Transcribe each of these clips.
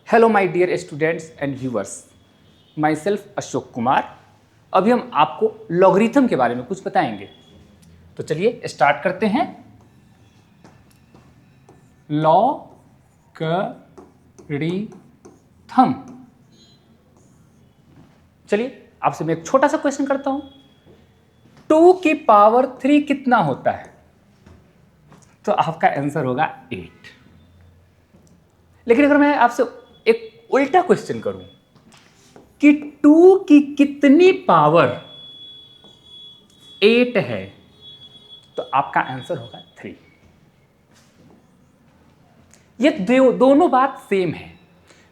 Hello my dear students and viewers, myself Ashok Kumar. अभी हम आपको लॉगरिथम के बारे में कुछ बताएंगे, तो चलिए स्टार्ट करते हैं। लॉगरिथम, चलिए आपसे मैं एक छोटा सा क्वेश्चन करता हूं। 2 की पावर 3 कितना होता है? तो आपका आंसर होगा 8। लेकिन अगर मैं आपसे एक उल्टा क्वेश्चन करूं कि 2 की कितनी पावर 8 है, तो आपका आंसर होगा 3। ये दोनों बात सेम है,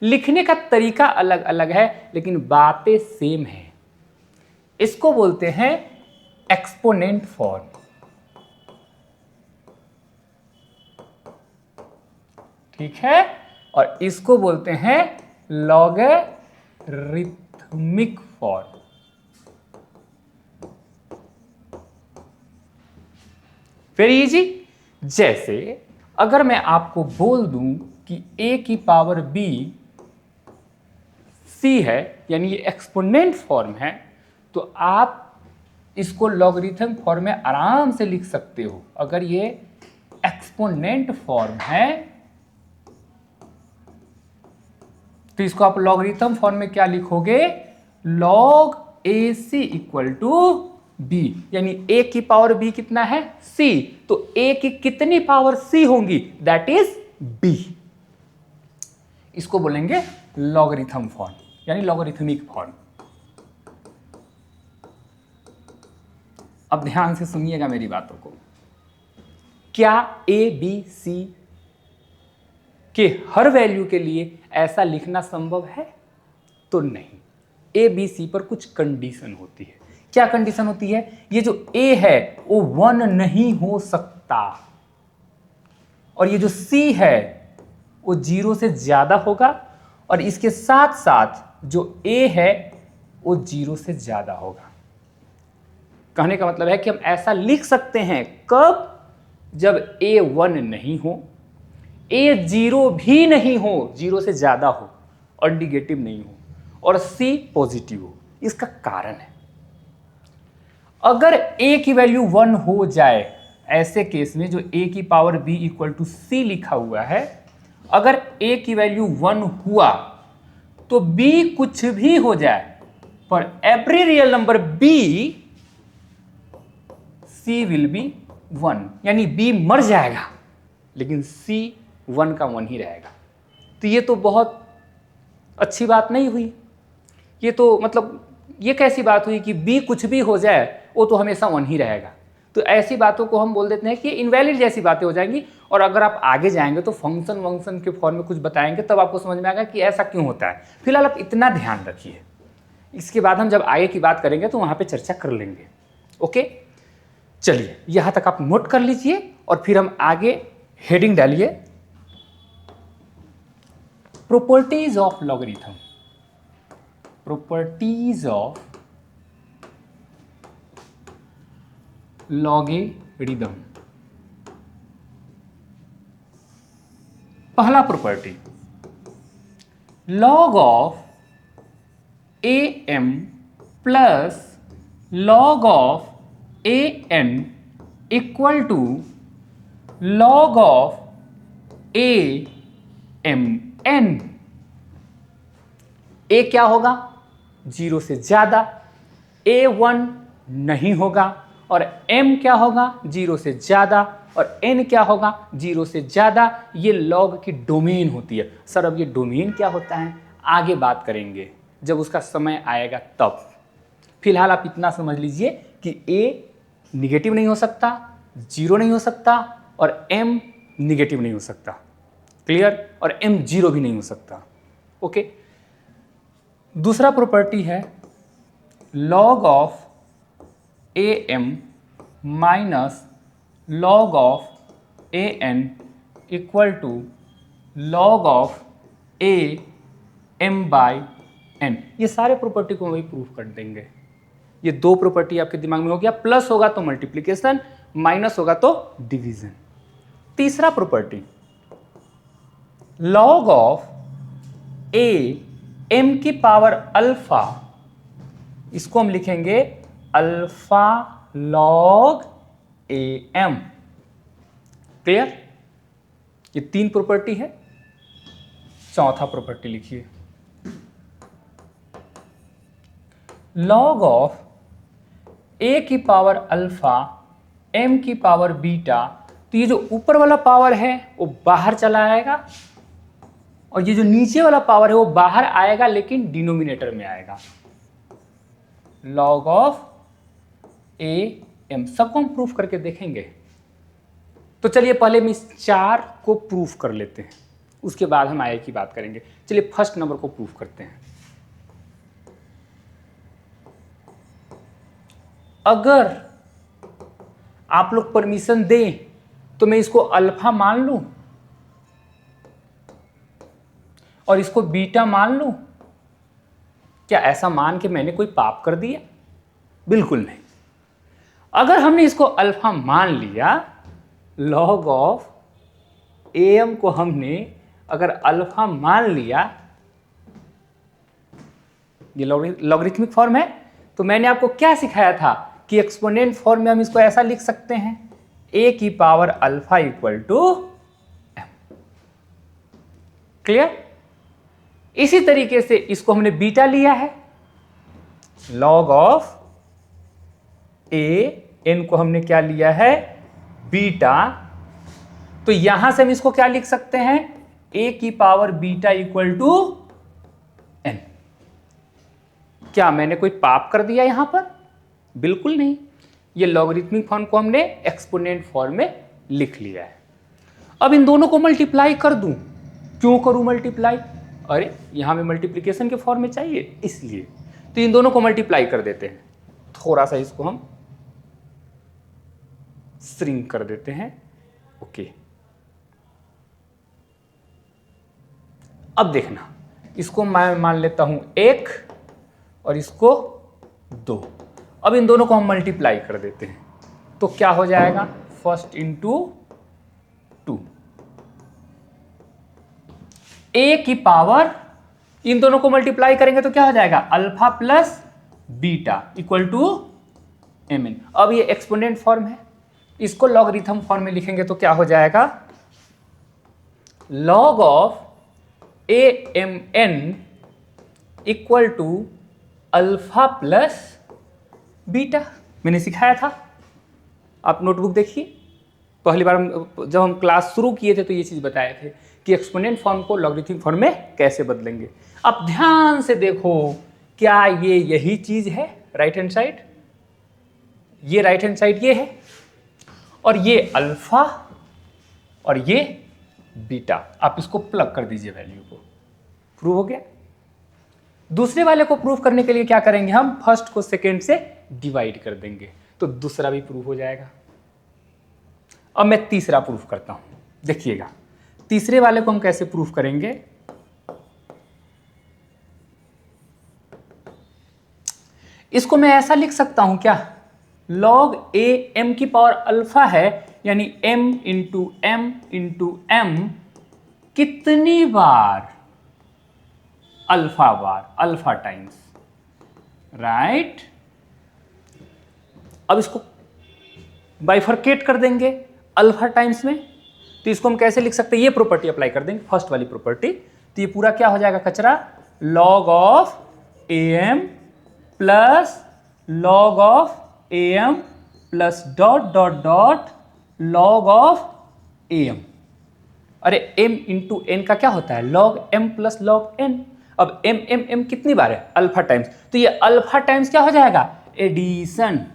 लिखने का तरीका अलग अलग है लेकिन बातें सेम है। इसको बोलते हैं एक्सपोनेंट फॉर्म। ठीक है, और इसको बोलते हैं लॉगरिथमिक फॉर्म। Very easy. जैसे अगर मैं आपको बोल दूं कि a की पावर b c है, यानी ये एक्सपोनेंट फॉर्म है, तो आप इसको लॉगरिथम फॉर्म में आराम से लिख सकते हो। अगर ये एक्सपोनेंट फॉर्म है तो इसको आप लॉगरिथम फॉर्म में क्या लिखोगे? log ac equal to b, यानी a की पावर b कितना है? c, तो a की कितनी पावर c होंगी? That is b। इसको बोलेंगे लॉगरिथम फॉर्म, यानी लॉगरिथमिक फॉर्म। अब ध्यान से सुनिएगा मेरी बातों को। क्या a b c के हर वैल्यू के लिए ऐसा लिखना संभव है? तो नहीं। a b c पर कुछ कंडीशन होती है। क्या कंडीशन होती है? ये जो a है वो 1 नहीं हो सकता, और ये जो c है वो 0 से ज्यादा होगा, और इसके साथ साथ जो a है वो 0 से ज्यादा होगा। कहने का मतलब है कि हम ऐसा लिख सकते हैं कब? जब a 1 नहीं हो, a 0 भी नहीं हो, 0 से ज्यादा हो, और निगेटिव नहीं हो, और c पॉजिटिव हो। इसका कारण है, अगर a की वैल्यू 1 हो जाए, ऐसे केस में जो a की power b equal to c लिखा हुआ है, अगर a की वैल्यू 1 हुआ तो b कुछ भी हो जाए, पर every real number b c will be 1, यानी b मर जाएगा लेकिन c 1 का 1 ही रहेगा। तो ये तो बहुत अच्छी बात नहीं हुई। ये तो मतलब ये कैसी बात हुई कि b कुछ भी हो जाए वो तो हमेशा 1 ही रहेगा। तो ऐसी बातों को हम बोल देते हैं कि इनवैलिड जैसी बातें हो जाएंगी। और अगर आप आगे जाएंगे तो फंक्शन वंक्शन के फॉर्म में कुछ बताएंगे, तब आपको समझ में आएगा कि ऐसा क्यों होता है। फिलहाल आप इतना ध्यान रखिए, इसके बाद हम जब आगे की बात करेंगे तो वहां पे चर्चा कर लेंगे। ओके, चलिए यहां तक आप नोट कर लीजिए और फिर हम आगे हेडिंग डालिए, properties of logarithm. Properties of logarithm. पहला property, log of A M plus log of A N equal to log of A M n. A क्या होगा? 0 से ज्यादा, ए 1 नहीं होगा, और m क्या होगा? 0 से ज्यादा, और n क्या होगा? 0 से ज्यादा। ये लॉग की डोमेन होती है। सर अब ये डोमेन क्या होता है आगे बात करेंगे जब उसका समय आएगा तब। फिलहाल आप इतना समझ लीजिए कि a निगेटिव नहीं हो सकता, 0 नहीं हो सकता, और m निगेटिव नहीं हो सकता। क्लियर? और m 0 भी नहीं हो सकता। ओके, दूसरा प्रॉपर्टी है log of A M minus log of A N equal to log of A M by N. ये सारे प्रॉपर्टी को वही प्रूफ कर देंगे। ये 2 प्रॉपर्टी आपके दिमाग में हो गया। प्लस होगा तो मल्टीप्लिकेशन, माइनस होगा तो डिवीजन। तीसरा property, log of A M की पावर अल्फा, इसको हम लिखेंगे अल्फा लॉग ए एम। क्लियर? ये 3 प्रॉपर्टी है। चौथा प्रॉपर्टी लिखिए, लॉग ऑफ ए की पावर अल्फा एम की पावर बीटा। तो ये जो ऊपर वाला पावर है वो बाहर चला आएगा और ये जो नीचे वाला पावर है वो बाहर आएगा लेकिन डिनोमिनेटर में आएगा। लॉग ऑफ ए एम, सबको हम प्रूफ करके देखेंगे। तो चलिए पहले हम इस 4 को प्रूफ कर लेते हैं, उसके बाद हम आए की बात करेंगे। चलिए फर्स्ट नंबर को प्रूफ करते हैं। अगर आप लोग परमिशन दें तो मैं इसको अल्फा मान लूं और इसको बीटा मान लूं। क्या ऐसा मान के मैंने कोई पाप कर दिया? बिल्कुल नहीं। अगर हमने इसको अल्फा मान लिया, लॉग ऑफ ए एम को हमने अगर अल्फा मान लिया, ये लॉगरिथमिक फॉर्म है, तो मैंने आपको क्या सिखाया था कि एक्सपोनेंट फॉर्म में हम इसको ऐसा लिख सकते हैं, ए की power alpha equal to M. Clear? इसी तरीके से इसको हमने बीटा लिया है, लॉग ऑफ ए एन को हमने क्या लिया है, बीटा। तो यहां से हम इसको क्या लिख सकते हैं, ए की power beta equal to N. क्या मैंने कोई पाप कर दिया यहां पर? बिल्कुल नहीं। ये लॉगरिथमिक फॉर्म को हमने एक्सपोनेंट फॉर्म में लिख लिया है। अब इन दोनों को मल्टीप्लाई कर दूं। क्यों करूं मल्टीप्लाई? अरे यहां में मल्टीप्लिकेशन के फॉर्म में चाहिए, इसलिए। तो इन दोनों को मल्टीप्लाई कर देते हैं। थोड़ा सा इसको हम श्रिंक कर देते हैं। ओके, अब देखना, इसको मैं मान लेता हूं 1 और इसको 2। अब इन दोनों को हम मल्टीप्लाई कर देते हैं, तो क्या हो जाएगा, फर्स्ट इंटू 2, ए की पावर, इन दोनों को मल्टीप्लाई करेंगे तो क्या हो जाएगा, alpha plus beta equal to M N. अब ये एक्सपोनेंट फॉर्म है, इसको लॉगरिथम फॉर्म में लिखेंगे तो क्या हो जाएगा, log of A M N equal to alpha plus beta. मैंने सिखाया था, आप नोटबुक देखिए। पहली बार जब हम क्लास शुरू किए थे तो ये चीज़ बताए थे कि एक्सपोनेंट फॉर्म को लॉगरिथमिक फॉर्म में कैसे बदलेंगे। अब ध्यान से देखो, क्या ये यही चीज़ है राइट हैंड साइड? ये राइट हैंड साइड ये है और ये अल्फा और ये बीटा। आप इसको प्लग कर दीजिए वैल्यू को, प्रूव हो गया। दूसरे वाले को प्रूव करने के लिए क्या करेंगे, हम फर्स्ट को सेकेंड से डिवाइड कर देंगे तो दूसरा भी प्रूव हो जाएगा। अब मैं तीसरा प्रूफ करता हूं, देखिएगा तीसरे वाले को हम कैसे प्रूफ करेंगे। इसको मैं ऐसा लिख सकता हूं क्या, लॉग ए एम की पावर अल्फा है, यानी m इंटू एम कितनी बार, अल्फा टाइम्स, राइट। अब इसको बाइफरकेट कर देंगे अल्फा टाइम्स में, तो इसको हम कैसे लिख सकते हैं, ये प्रॉपर्टी अप्लाई कर देंगे, फर्स्ट वाली प्रॉपर्टी। तो ये पूरा क्या हो जाएगा कचरा, log of A M plus log of A M plus dot dot dot log of A M. अरे m इंटू एन का क्या होता है, log m plus log n। अब m कितनी बार है, अल्फा टाइम्स, तो ये अल्फा टाइम्स क्या हो जाएगा, एडिशन।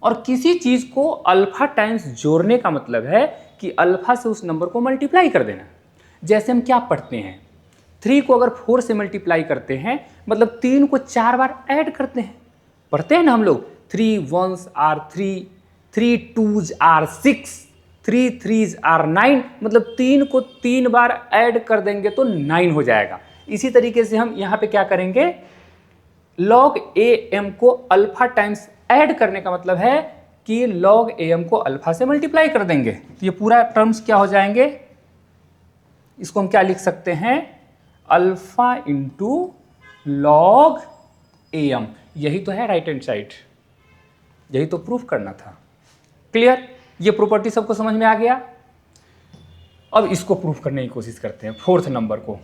और किसी चीज को अल्फा टाइम्स जोड़ने का मतलब है कि अल्फा से उस नंबर को मल्टीप्लाई कर देना। जैसे हम क्या पढ़ते हैं, 3 को अगर 4 से मल्टीप्लाई करते हैं मतलब 3 को 4 बार ऐड करते हैं, पढ़ते हैं ना हम लोग, 3 1s are 3, 3 2s are 6, 3 3s are 9, मतलब 3 को 3 बार ऐड कर देंगे तो 9 हो जाएगा। इसी तरीके से हम यहाँ पे क्या करेंगे, लॉग ए एम को अल्फा टाइम्स ऐड करने का मतलब है कि लॉग ए एम को अल्फा से मल्टीप्लाई कर देंगे, तो ये पूरा टर्म्स क्या हो जाएंगे, इसको हम क्या लिख सकते हैं, अल्फा इंटू लॉग एम। यही तो है राइट हैंड साइड, यही तो प्रूफ करना था। क्लियर, ये प्रॉपर्टी सबको समझ में आ गया। अब इसको प्रूफ करने की कोशिश करते हैं, फोर्थ नंबर को।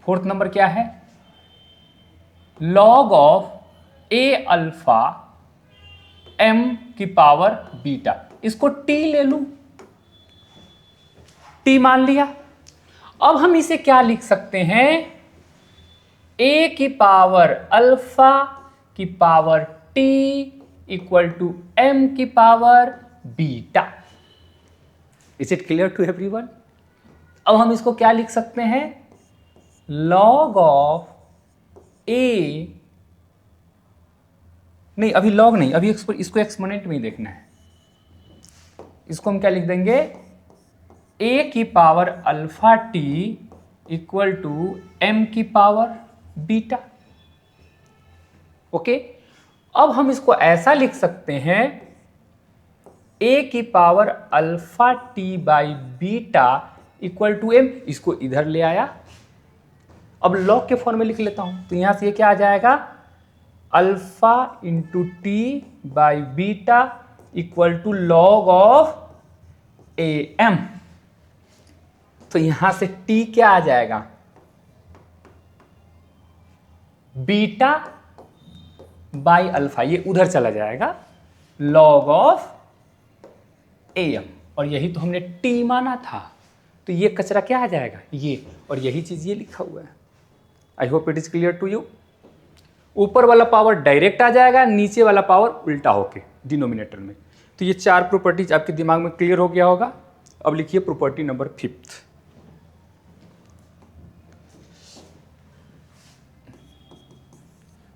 फोर्थ नंबर क्या है, log of A alpha M की पावर बीटा। इसको टी ले लूं, टी मान लिया। अब हम इसे क्या लिख सकते हैं, ए की पावर अल्फा की power t equal to M की power beta. Is it clear to everyone? अब हम इसको क्या लिख सकते हैं, लॉग ऑफ ए, नहीं अभी लॉग नहीं, अभी इसको एक्सपोनेंट में ही देखना है। इसको हम क्या लिख देंगे, ए की power alpha T equal to M की पावर बीटा। ओके, अब हम इसको ऐसा लिख सकते हैं, ए की power alpha T by beta equal to M. इसको इधर ले आया, अब लॉग के फॉर्म में लिख लेता हूं, तो यहां से ये क्या आ जाएगा, alpha into T by beta equal to log of A M. तो यहां से टी क्या आ जाएगा, बीटा बाई अल्फा, ये उधर चला जाएगा, लॉग ऑफ ए एम। और यही तो हमने टी माना था, तो ये कचरा क्या आ जाएगा, ये, और यही चीज ये लिखा हुआ है। I hope it is clear to you. ऊपर वाला पावर डायरेक्ट आ जाएगा, नीचे वाला पावर उल्टा होके डिनोमिनेटर में। तो ये चार प्रॉपर्टीज आपके दिमाग में क्लियर हो गया होगा। अब लिखिए प्रॉपर्टी नंबर 5।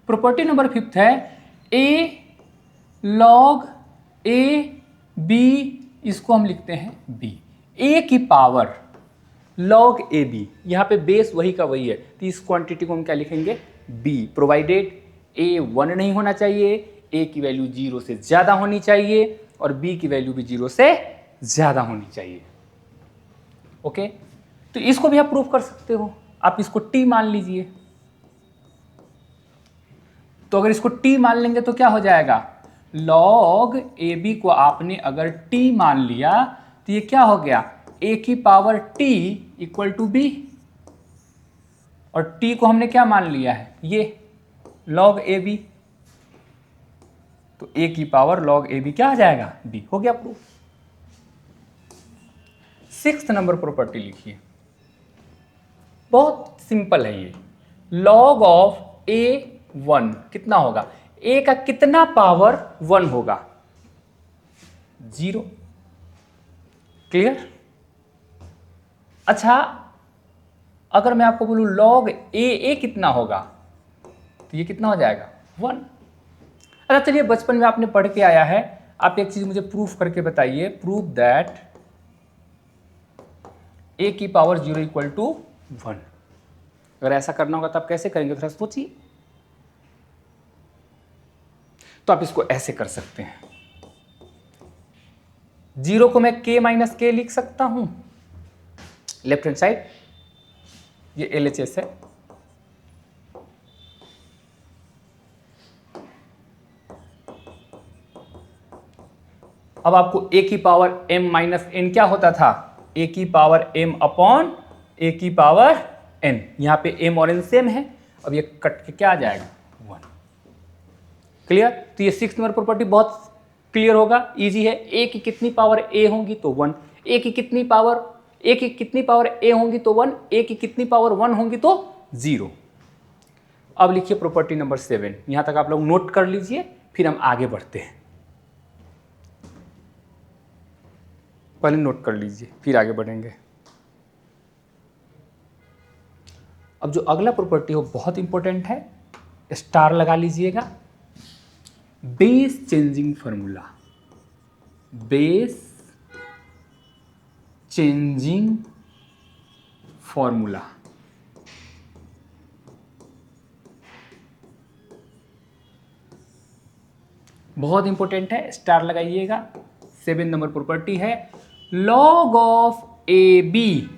प्रॉपर्टी नंबर 5 है ए लॉग ए बी, इसको हम लिखते हैं बी। ए की पावर लॉग ए बी, यहां पे बेस वही का वही है, तो इस क्वांटिटी को हम क्या लिखेंगे, बी, प्रोवाइडेड ए 1 नहीं होना चाहिए, ए की वैल्यू 0 से ज्यादा होनी चाहिए और बी की वैल्यू भी 0 से ज्यादा होनी चाहिए। ओके, तो इसको भी आप प्रूफ कर सकते हो, आप इसको टी मान लीजिए। तो अगर इसको टी मान लेंगे तो क्या हो जाएगा, लॉग ए बी को आपने अगर टी मान लिया तो ये क्या हो गया, ए की power t equal to b, और टी को हमने क्या मान लिया है, ये लॉग ए बी, तो ए की पावर लॉग ए बी क्या आ जाएगा, बी। हो गया प्रूफ। 6th नंबर प्रॉपर्टी लिखिए, बहुत सिंपल है ये, लॉग ऑफ ए 1 कितना होगा, ए का कितना पावर 1 होगा, 0। क्लियर? अच्छा, अगर मैं आपको बोलूं लॉग ए कितना होगा, तो ये कितना हो जाएगा, 1। अच्छा चलिए, बचपन में आपने पढ़ के आया है, आप एक चीज मुझे प्रूफ करके बताइए, प्रूफ दैट ए की पावर 0 इक्वल टू 1। अगर ऐसा करना होगा तो आप कैसे करेंगे, थोड़ा सोचिए। तो आप इसको ऐसे कर सकते हैं, 0 को मैं k माइनस के लिख सकता हूं, लेफ्ट हैंड साइड, ये LHS है, अब आपको a की पावर m माइनस n क्या होता था, a की पावर m अपॉन a की पावर n, यहां पे m और n सेम है, अब ये कट के क्या आ जाएगा, 1। क्लियर? तो ये 6th नंबर प्रॉपर्टी बहुत क्लियर होगा, इजी है। a की कितनी पावर a होंगी तो 1, a की कितनी पावर a होंगी तो 1, a की कितनी पावर 1 होंगी तो 0। अब लिखिए प्रॉपर्टी नंबर 7, यहां तक आप लोग नोट कर लीजिए, फिर हम आगे बढ़ते हैं। पहले नोट कर लीजिए फिर आगे बढ़ेंगे। अब जो अगला प्रॉपर्टी हो बहुत इंपॉर्टेंट है, स्टार लगा लीजिएगा, base changing formula, base changing formula. बहुत इंपॉर्टेंट है, स्टार लगाइएगा। 7 नंबर प्रॉपर्टी है, लॉग ऑफ ए बी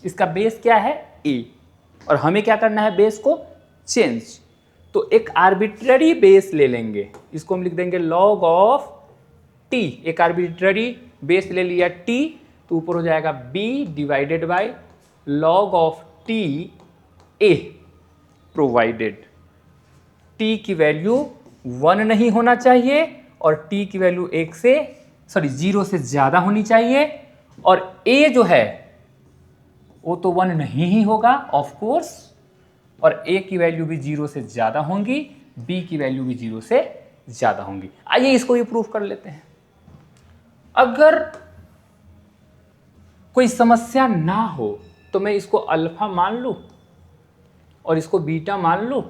इसका बेस क्या है a, और हमें क्या करना है बेस को चेंज। तो एक आर्बिट्ररी बेस ले लेंगे, इसको हम लिख देंगे log ऑफ t। एक आर्बिट्ररी बेस ले लिया t, तो ऊपर हो जाएगा b divided by log of t a, provided t की वैल्यू 1 नहीं होना चाहिए और t की वैल्यू 0 से ज़्यादा होनी चाहिए, और a जो है वो तो 1 नहीं ही होगा ऑफ कोर्स, और a की वैल्यू भी 0 से ज़्यादा होंगी, b की वैल्यू भी 0 से ज़्यादा होंगी। आइए इसको भी प्रूफ कर लेते हैं। अगर कोई समस्या ना हो तो मैं इसको अल्फा मान लूँ और इसको बीटा मान लूँ,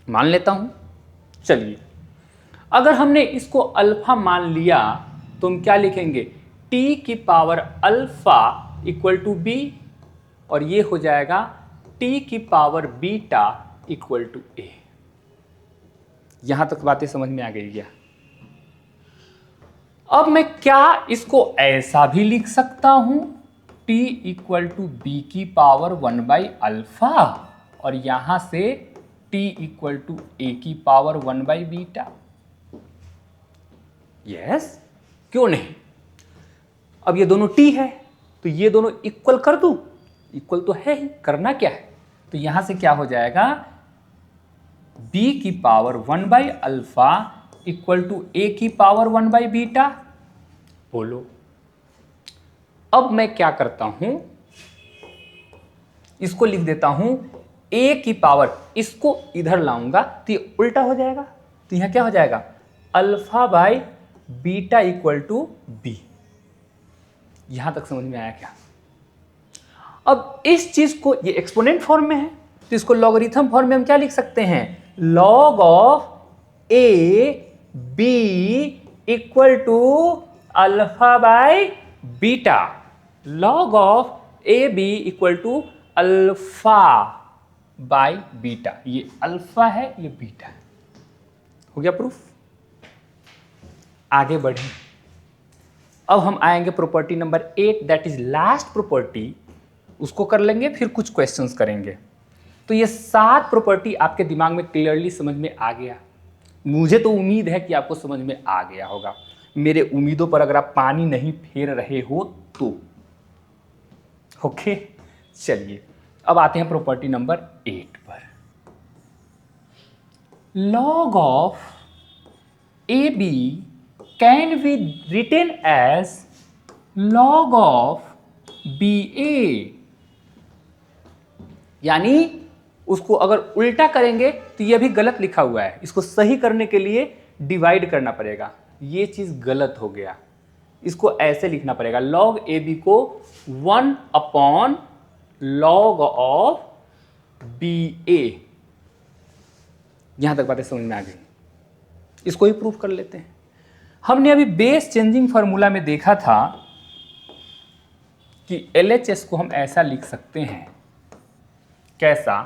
मान लेता हूँ। चलिए, अगर हमने इसको अल्फा मान लिया तो हम क्या लिखेंगे, t की power alpha equal to b, और ये हो जाएगा t की power beta equal to a. यहां तक बातें समझ में आ गई क्या? अब मैं क्या इसको ऐसा भी लिख सकता हूं, t इक्वल टू बी की पावर 1 बाई अल्फा, और यहां से t इक्वल टू ए की पावर 1 बाई बीटा। यस, क्यों नहीं? अब ये दोनों t है तो ये दोनों इक्वल कर दूं, इक्वल तो है ही, करना क्या है, तो यहां से क्या हो जाएगा b की power 1 by alpha equal to a की पावर 1 बाई बीटा। बोलो, अब मैं क्या करता हूं, इसको लिख देता हूं a की पावर, इसको इधर लाऊंगा तो ये उल्टा हो जाएगा, तो यहां क्या हो जाएगा alpha by beta equal to b. यहां तक समझ में आया क्या? अब इस चीज को, ये एक्सपोनेंट फॉर्म में है तो इसको लॉगरिथम फॉर्म में हम क्या लिख सकते हैं, log of a b equal to alpha by beta, log of a b equal to alpha by beta. ये अल्फा है, ये बीटा है। हो गया प्रूफ? आगे बढ़े, अब हम आएंगे property number 8, that is last property, उसको कर लेंगे, फिर कुछ क्वेश्चंस करेंगे। तो ये 7 प्रॉपर्टी आपके दिमाग में क्लियरली समझ में आ गया। मुझे तो उम्मीद है कि आपको समझ में आ गया होगा। मेरे उम्मीदों पर अगर आप पानी नहीं फेर रहे हो तो ओके। चलिए, अब आते हैं प्रॉपर्टी नंबर 8 पर। Log of a b can be written as log of b a, यानी उसको अगर उल्टा करेंगे तो ये भी गलत लिखा हुआ है, इसको सही करने के लिए डिवाइड करना पड़ेगा, ये चीज गलत हो गया, इसको ऐसे लिखना पड़ेगा log ए बी को 1 अपॉन log ऑफ बी ए। यहां तक बातें समझ में आ गई, इसको ही प्रूफ कर लेते हैं। हमने अभी बेस चेंजिंग फार्मूला में देखा था कि LHS को हम ऐसा लिख सकते हैं, कैसा,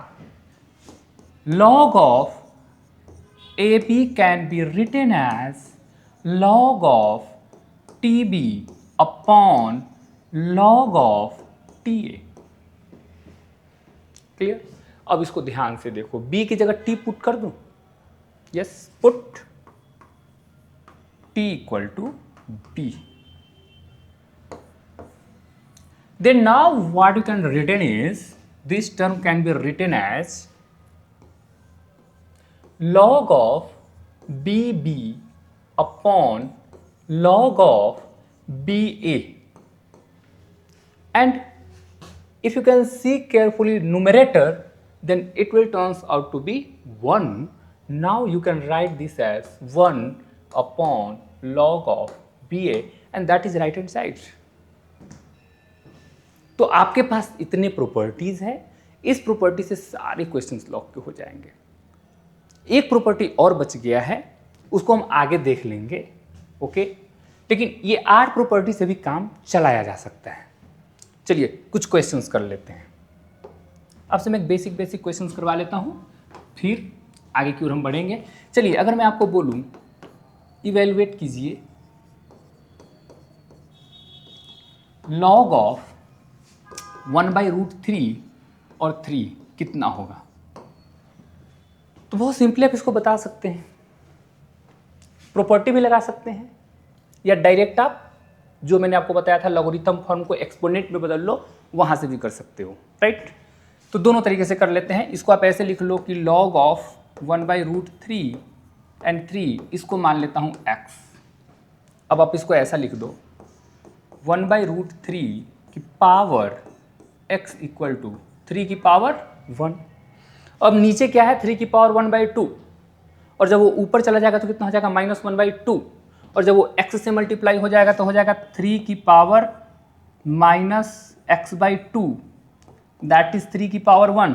log of a b can be written as log of t b upon log of t a. Clear? अब इसको ध्यान से देखो, b की जगह t पुट कर दूं, yes, put t equal to b। Then now what you can written is, this term can be written as log of bb upon log of ba, and if you can see carefully numerator, then it will turns out to be 1. Now you can write this as 1 upon log of ba, and that is right hand side. तो आपके पास इतने properties है, इस property से सारे questions lock के हो जाएंगे। एक प्रॉपर्टी और बच गया है, उसको हम आगे देख लेंगे, ओके। लेकिन ये 8 प्रॉपर्टी से भी काम चलाया जा सकता है। चलिए कुछ क्वेश्चंस कर लेते हैं। आपसे मैं बेसिक क्वेश्चंस करवा लेता हूँ, फिर आगे की ओर हम बढ़ेंगे। चलिए, अगर मैं आपको बोलूँ इवेलुएट कीजिए log ऑफ 1/√3 और 3 कितना होगा? तो बहुत सिंपली आप इसको बता सकते हैं, प्रॉपर्टी भी लगा सकते हैं, या डायरेक्ट आप जो मैंने आपको बताया था लॉगरिथम फॉर्म को एक्सपोनेंट में बदल लो, वहां से भी कर सकते हो, राइट। तो दोनों तरीके से कर लेते हैं। इसको आप ऐसे लिख लो कि log ऑफ 1/√3 एंड 3, इसको मान लेता हूं x। अब आप इसको ऐसा लिख दो 1/√3 की पावर x इक्वल टू 3 की पावर 1। अब नीचे क्या है, 3 की पावर 1/2, और जब वो ऊपर चला जाएगा तो कितना हो जाएगा, -1/2, और जब वो x से मल्टीप्लाई हो जाएगा तो हो जाएगा 3 की पावर -x/2, दैट इज 3 की पावर 1।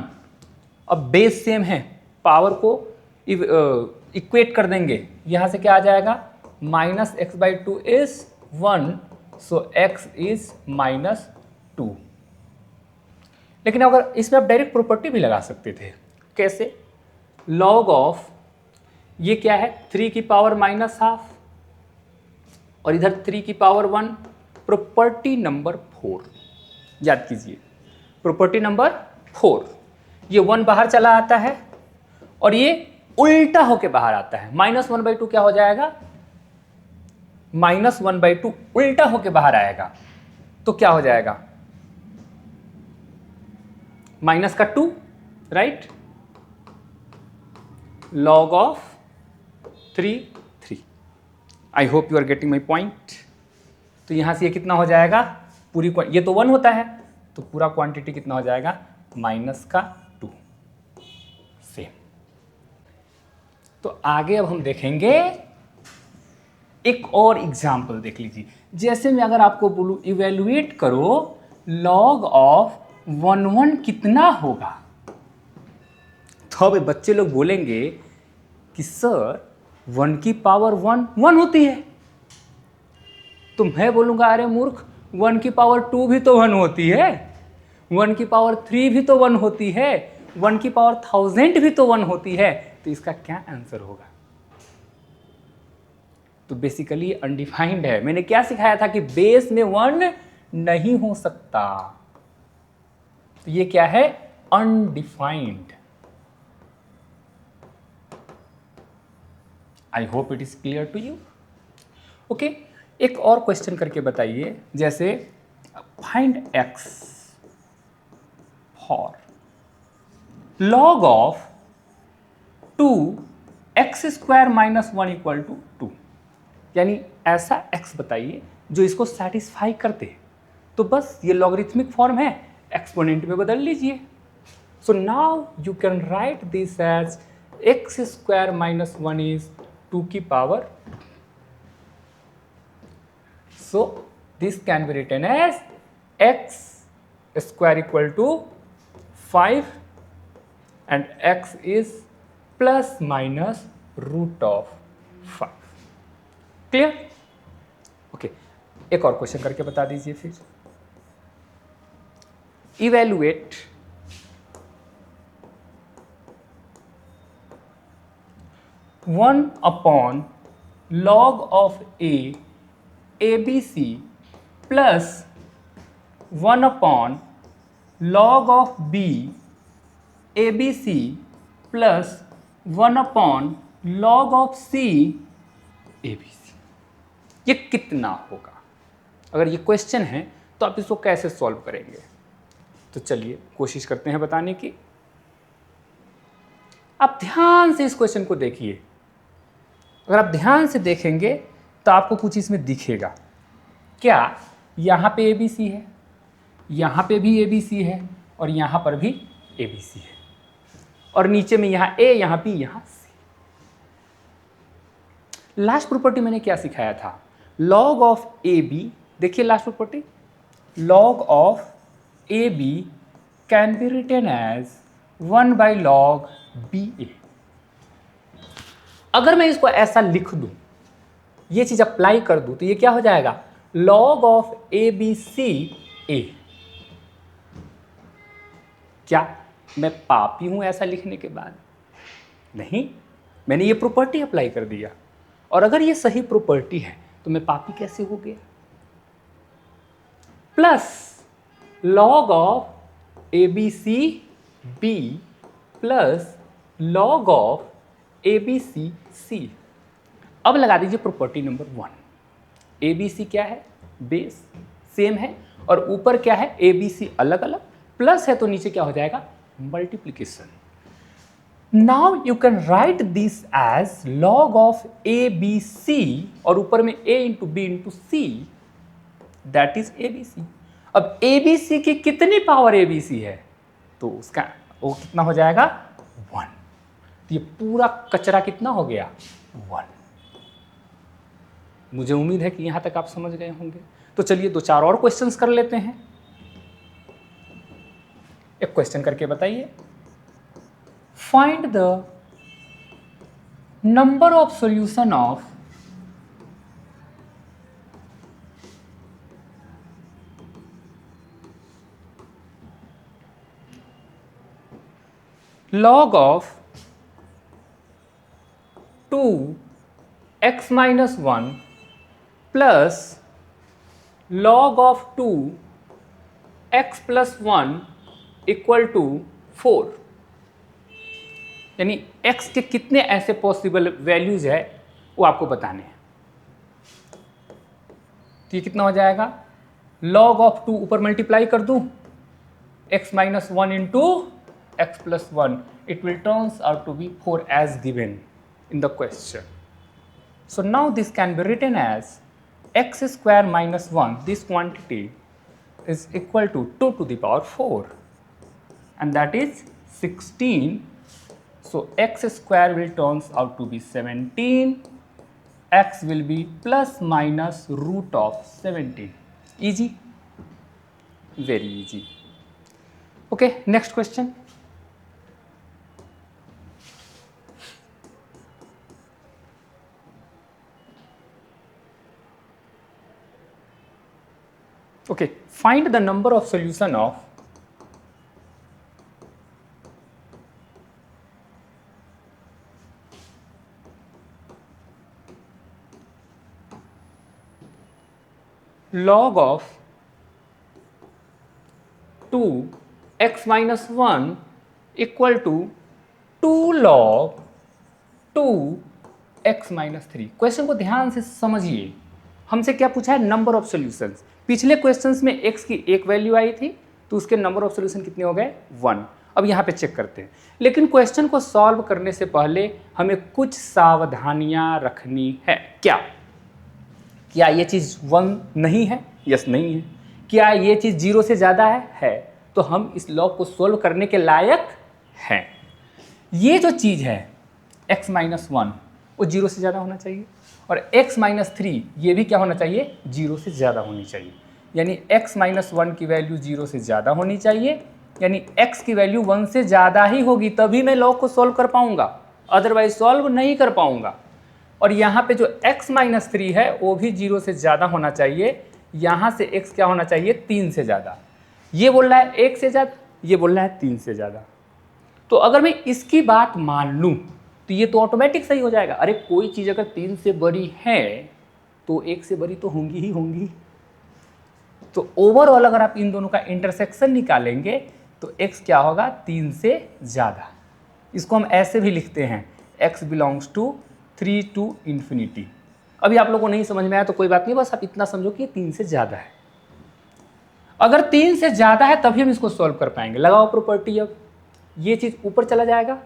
अब बेस सेम है, पावर को इक्वेट कर देंगे, यहाँ से क्या आ जाएगा, -x/2 is 1, so x is -2। लेकिन अगर इसमें आप डायरेक्ट प्रॉपर्टी भी लगा सकते थे। कैसे? log ऑफ ये क्या है, 3 की पावर -12 और इधर 3 की पावर 1, प्रॉपर्टी नंबर 4 याद कीजिए, प्रॉपर्टी नंबर 4। ये 1 बाहर चला आता है और ये उल्टा होके बाहर आता है, -1/2 क्या हो जाएगा, -1/2 उल्टा होके बाहर आएगा तो क्या हो जाएगा, -2, right. log of 3। I hope you are getting my point. तो यहां से ये कितना हो जाएगा, पूरी ये तो 1 होता है तो पूरा क्वांटिटी कितना हो जाएगा, -2। सेम। तो आगे अब हम देखेंगे एक और एग्जाम्पल देख लीजिए। जैसे मैं अगर आपको बोलूं इवेल्युएट करो log ऑफ 1 कितना होगा, तो अब बच्चे लोग बोलेंगे कि सर 1 की पावर 1 होती है। तो मैं बोलूंगा अरे मूर्ख, 1 की पावर 2 भी तो 1 होती है, 1 की पावर 3 भी तो 1 होती है, 1 की पावर 1000 भी तो 1 होती है। तो इसका क्या आंसर होगा? तो बेसिकली अनडिफाइंड है। मैंने क्या सिखाया था कि बेस में 1 नहीं हो सकता, तो ये क्या है, undefined. I hope it is clear to you. Okay, एक और क्वेश्चन करके बताइए, जैसे find x for log of 2x² - 1 equal to 2, यानी ऐसा x बताइए जो इसको सेटिस्फाई करते। तो बस ये लॉगरिथमिक फॉर्म है, एक्सपोनेंट में बदल लीजिए। So now you can write this as x² - 1 is 2 की power. So this can be written as x² equal to 5 and x is ±√5। Clear? Okay, एक और क्वेश्चन करके बता दीजिए फिर। Evaluate 1/log of ABC plus 1/log of B ABC plus 1/log of C ABC। ये कितना होगा? अगर ये क्वेश्चन है तो आप इसको कैसे सॉल्व करेंगे? तो चलिए कोशिश करते हैं बताने की। आप ध्यान से इस क्वेश्चन को देखिए। अगर आप ध्यान से देखेंगे तो आपको कुछ इसमें दिखेगा। क्या? यहाँ पे ABC है, यहाँ पे भी ABC है और यहाँ पर भी ABC है, और नीचे में यहाँ A, यहाँ B, यहाँ C। लास्ट प्रॉपर्टी मैंने क्या सिखाया था? log ऑफ AB, देखिए last property, log of AB can be written as 1/log BA। अगर मैं इसको ऐसा लिख दूं, ये चीज अप्लाई कर दूं, तो ये क्या हो जाएगा? log of ABC A। क्या मैं पापी हूं ऐसा लिखने के बाद? नहीं, मैंने ये प्रॉपर्टी अप्लाई कर दिया, और अगर ये सही प्रॉपर्टी है तो मैं पापी कैसे हो गया? Plus log of ABC B plus log of ABC C। अब लगा दीजिए प्रॉपर्टी नंबर 1। ABC क्या है? बेस सेम है, और ऊपर क्या है? ABC अलग अलग, प्लस है तो नीचे क्या हो जाएगा? Multiplication. Now you can write this as log of ABC, और ऊपर में A into b into c, that is ABC। अब ABC की कितनी पावर ABC है? तो उसका वो कितना हो जाएगा? 1। तो ये पूरा कचरा कितना हो गया? 1। मुझे उम्मीद है कि यहां तक आप समझ गए होंगे। तो चलिए 2-4 और क्वेश्चंस कर लेते हैं। एक क्वेश्चन करके बताइए। Find the number of solution of log of 2x minus 1 plus log of 2x plus 1 equal to 4। यानी x के कितने ऐसे पॉसिबल वैल्यूज है वो आपको बताने हैं। तो ये कितना हो जाएगा? log ऑफ 2 ऊपर मल्टीप्लाई कर दूं, x minus 1 into x plus 1, it will turns out to be 4 as given in the question. So now this can be written as x square minus 1, this quantity is equal to 2 to the power 4, and that is 16. So x square will turns out to be 17, x will be plus minus root of 17. Easy? Very easy. Okay, next question. Okay, find the number of solution of log of 2x minus 1 equal to 2 log 2x minus 3। Question को ध्यान से समझिए। हमसे क्या पूछा है? Number of solutions. पिछले questions में x की एक वैल्यू आई थी, तो उसके नंबर ऑफ सॉल्यूशन कितने हो गए? 1। अब यहाँ पे चेक करते हैं। लेकिन क्वेश्चन को सॉल्व करने से पहले हमें कुछ सावधानियां रखनी है। क्या ये चीज़ 1 नहीं है? यस, नहीं है। क्या ये चीज़ 0 से ज़्यादा है? है। तो हम इस लॉग को सोल्व करने के लायक हैं। ये जो चीज़ है x माइनस 1 वो 0 से ज़्यादा होना चाहिए, और x माइनस 3 ये भी क्या होना चाहिए? 0 से ज़्यादा होनी चाहिए। यानी x माइनस 1 की वैल्यू 0 से ज़्यादा होनी चाहिए, यानी x की वैल्यू 1 से ज़्यादा ही होगी, तभी मैं लॉग को सॉल्व कर पाऊंगा, अदरवाइज सॉल्व नहीं कर पाऊंगा। और यहाँ पे जो x माइनस 3 है वो भी 0 से ज़्यादा होना चाहिए। यहाँ से x क्या होना चाहिए? 3 से ज़्यादा। ये बोल रहा है 1 से ज़्यादा, ये बोल रहा है 3 से ज़्यादा। तो अगर मैं इसकी बात मान लूँ तो ये तो ऑटोमेटिक सही हो जाएगा। अरे कोई चीज़ अगर 3 से बड़ी है तो 1 से बड़ी तो होंगी ही होंगी। तो ओवरऑल अगर आप इन दोनों का इंटरसेक्शन निकालेंगे तो x क्या होगा? 3 से ज़्यादा। इसको हम ऐसे भी लिखते हैं x belongs to 3 to infinity. अभी आप लोगों को नहीं समझ में आया तो कोई बात नहीं, बस आप इतना समझो कि 3 से ज़्यादा है। अगर 3 से ज़्यादा है तभी हम इसको सॉल्व कर पाएंगे। लगाओ प्रॉपर्टी। अब ये चीज़ ऊपर चला जाएगा।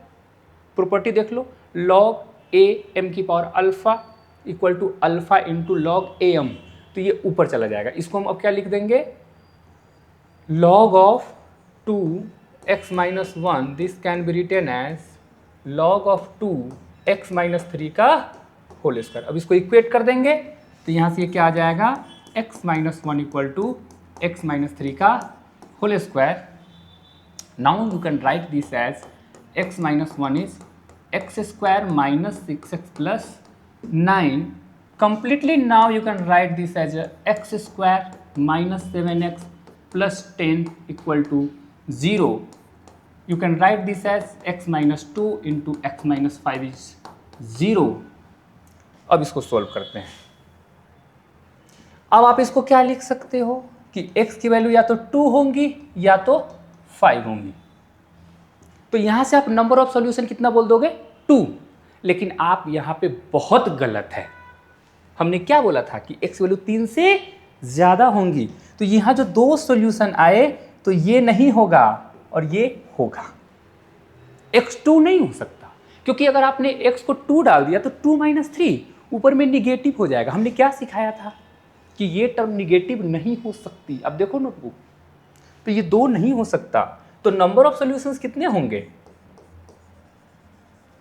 प्रॉपर्टी देख लो, log a m की power alpha equal to alpha into log A M, तो ये ऊपर चला जाएगा। इसको हम अब क्या लिख देंगे? log of 2x minus 1, this can be written as log of 2x minus 3 का होल स्क्वायर। अब इसको इक्वेट कर देंगे तो यहाँ से ये क्या आ जाएगा? x minus 1 equal to x minus 3 का whole square. Now you can write this as x minus 1 is x square minus 6x plus 9. Completely now you can write this as a x square minus 7x plus 10 equal to 0. You can write this as x minus 2 into x minus 5 is 0. अब इसको solve करते हैं। अब आप इसको क्या लिख सकते हो? कि x की वैल्यू या तो 2 होंगी या तो 5 होंगी। तो यहां से आप नंबर ऑफ सॉल्यूशन कितना बोल दोगे? 2। लेकिन आप यहां पे बहुत गलत है। हमने क्या बोला था कि x वैल्यू 3 से ज़्यादा होंगी। तो यहां जो दो सॉल्यूशन आए तो ये नहीं होगा और ये होगा। x2 नहीं हो सकता, क्योंकि अगर आपने x को 2 डाल दिया तो 2 - 3 ऊपर में निगेटिव हो जाएगा। हमने क्या सिखाया था कि ये टर्म निगेटिव नहीं हो सकती। अब देखो नोटबुक, तो ये 2 नहीं हो सकता। तो नंबर ऑफ सॉल्यूशंस कितने होंगे?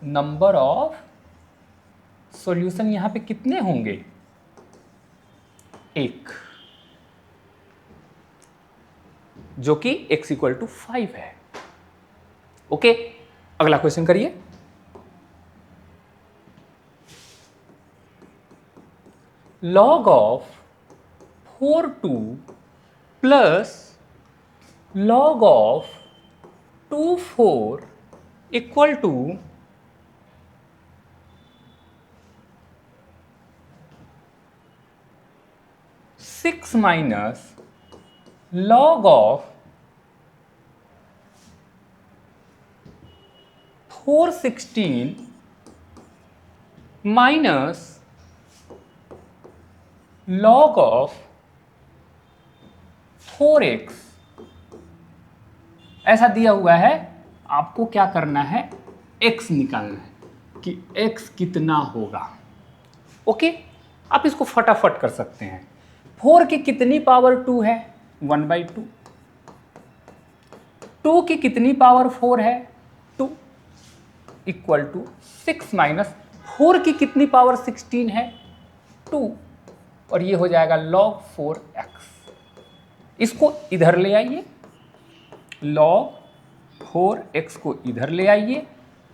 नंबर ऑफ सॉल्यूशन यहां पे कितने होंगे? 1, जो कि x = 5 है। ओके, अगला क्वेश्चन करिए। log of 4/2 plus log of 2/4 equal to 6 minus log of 4/16 minus log of 4x ऐसा दिया हुआ है। आपको क्या करना है? x निकालना है कि x कितना होगा। ओके, आप इसको फटाफट कर सकते हैं। 4 की कितनी पावर 2 है? 1/2। 2 की कितनी पावर 4 है? 2 इक्वल टू 6 माइनस 4 की कितनी पावर 16 है? 2, और ये हो जाएगा log 4x। इसको इधर ले आइए, log 4x को इधर ले आइए,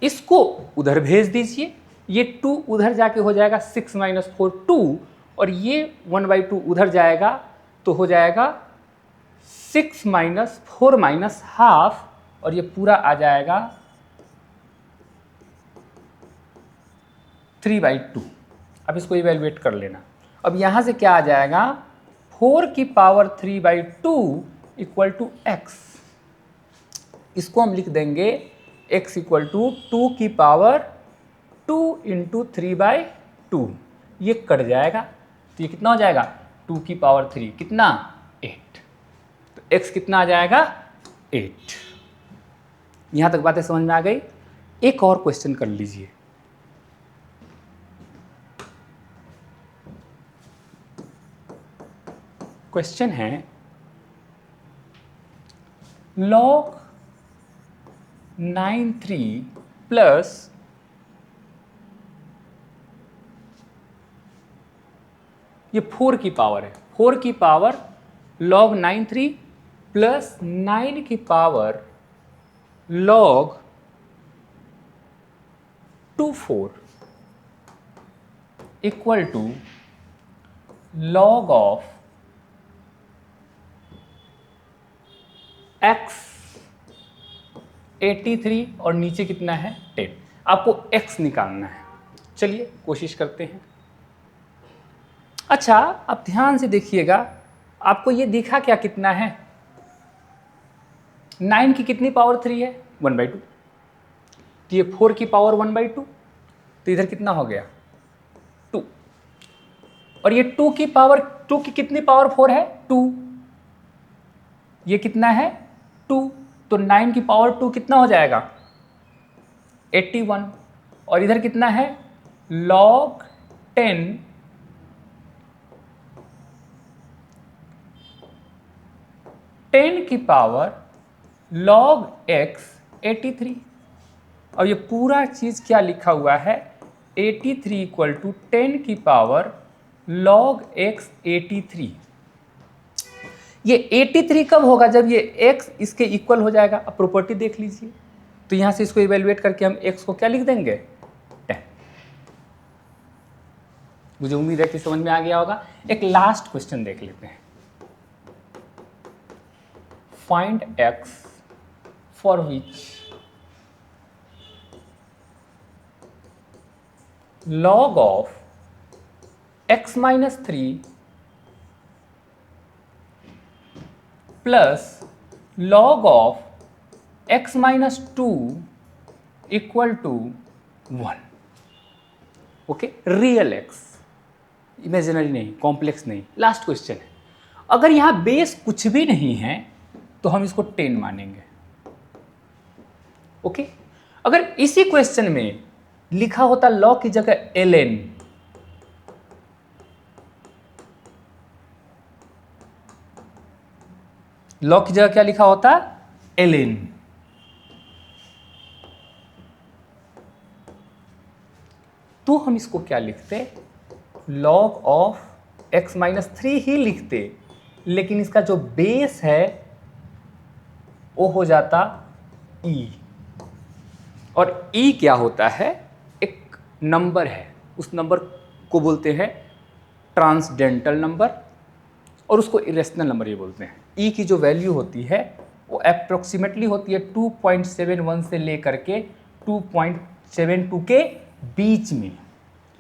इसको उधर भेज दीजिए। ये 2 उधर जाके हो जाएगा 6 - 4 2, और ये 1/2 उधर जाएगा तो हो जाएगा 6 - 4 ½ और ये पूरा आ जाएगा 3/2। अब इसको इवेलुएट कर लेना। अब यहाँ से क्या आ जाएगा? 4 की पावर 3/2 इक्वल टू x। इसको हम लिख देंगे x इक्वल टू 2 की पावर 2 × 3/2। ये कट जाएगा तो ये कितना हो जाएगा? 2 की पावर 3 कितना? 8। तो x कितना आ जाएगा? 8। यहाँ तक बातें समझ में आ गई? एक और क्वेश्चन कर लीजिए। क्वेश्चन है log 9(3) प्लस ये 4 की पावर है। 4 की पावर log 9(3) प्लस 9 की power log 2/4 equal to log of x 83 और नीचे कितना है? 10। आपको x निकालना है। चलिए कोशिश करते हैं। अच्छा, आप ध्यान से देखिएगा, आपको ये दिखा क्या कितना है? 9 की कितनी पावर 3 है? 1/2। तो ये 4 की पावर 1/2, तो इधर कितना हो गया? 2। और ये 2 की पावर 2 की कितनी पावर 4 है? 2। ये कितना है? 2। तो 9 की पावर 2 कितना हो जाएगा? 81। और इधर कितना है? log 10 10 की पावर log x 83। और ये पूरा चीज क्या लिखा हुआ है? 83 इक्वल टू 10 की पावर log x 83। ये 83 कब होगा? जब ये x इसके इक्वल हो जाएगा। अब प्रॉपर्टी देख लीजिए, तो यहां से इसको इवेलुएट करके हम x को क्या लिख देंगे? 10। मुझे उम्मीद है कि समझ में आ गया होगा। एक लास्ट क्वेश्चन देख लेते हैं। Find x for which log of x - 3 plus log of x minus 2 equal to 1। Okay, real x, imaginary नहीं, कॉम्प्लेक्स नहीं। लास्ट क्वेश्चन है, अगर यहां बेस कुछ भी नहीं है तो हम इसको 10 मानेंगे। ओके, अगर इसी क्वेश्चन में लिखा होता लॉग की जगह ln, लॉग की जगह क्या लिखा होता ln, तो हम इसको क्या लिखते, लॉग ऑफ x माइनस 3 ही लिखते, लेकिन इसका जो बेस है वो हो जाता e। और e क्या होता है, एक नंबर है, उस नंबर को बोलते हैं ट्रांसडेंटल नंबर, और उसको इरेशनल नंबर ये बोलते हैं। e की जो वैल्यू होती है वो अप्रोक्सीमेटली होती है 2.71 से लेकर के 2.72 के बीच में।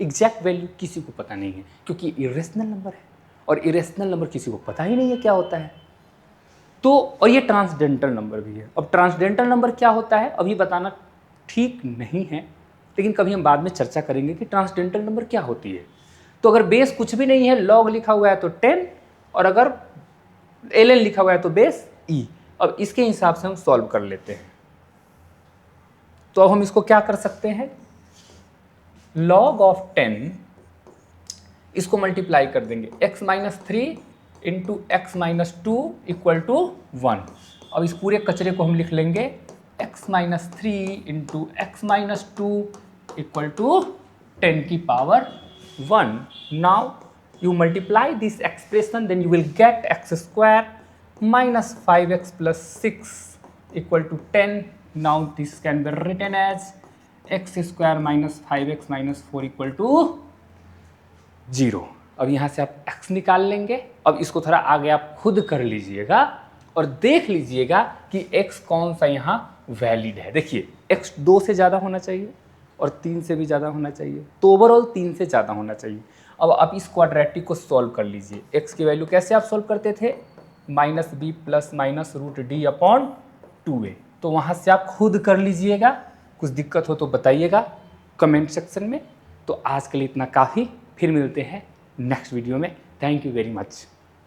एग्जैक्ट वैल्यू किसी को पता नहीं है क्योंकि इरेशनल नंबर है, और इरेशनल नंबर किसी को पता ही नहीं है क्या होता है। तो और ये ट्रांसडेंटल नंबर भी है। अब ट्रांसडेंटल नंबर क्या होता है अभी बताना ठीक नहीं है, लेकिन कभी हम बाद में चर्चा करेंगे कि ट्रांसडेंटल नंबर क्या होती है। तो अगर बेस कुछ भी नहीं है, लॉग लिखा हुआ है तो 10, और अगर ln लिखा हुआ है तो बेस e। अब इसके हिसाब से हम सॉल्व कर लेते हैं। तो अब हम इसको क्या कर सकते हैं, log ऑफ 10 इसको मल्टीप्लाई कर देंगे, x minus 3 into x minus 2 equal to 1। अब इस पूरे कचरे को हम लिख लेंगे x minus 3 into x minus 2 equal to 10 की power 1। Now you multiply this expression, then you will get x square minus 5x plus 6 equal to 10. Now this can be written as x square minus 5x minus 4 equal to 0। अब यहाँ से आप x निकाल लेंगे। अब इसको थोड़ा आगे आप खुद कर लीजिएगा और देख लीजिएगा कि x कौन सा यहाँ वैलिड है। देखिए x 2 से ज़्यादा होना चाहिए और 3 से भी ज़्यादा होना चाहिए, तो ओवरऑल 3 से ज़्यादा होना चाहिए। अब आप इस क्वाड्रेटिक को सॉल्व कर लीजिए। x की वैल्यू कैसे आप सॉल्व करते थे, minus b plus minus root d upon 2a। तो वहाँ से आप खुद कर लीजिएगा, कुछ दिक्कत हो तो बताइएगा कमेंट सेक्शन में। तो आज के लिए इतना काफ़ी, फिर मिलते हैं नेक्स्ट वीडियो में। Thank you very much.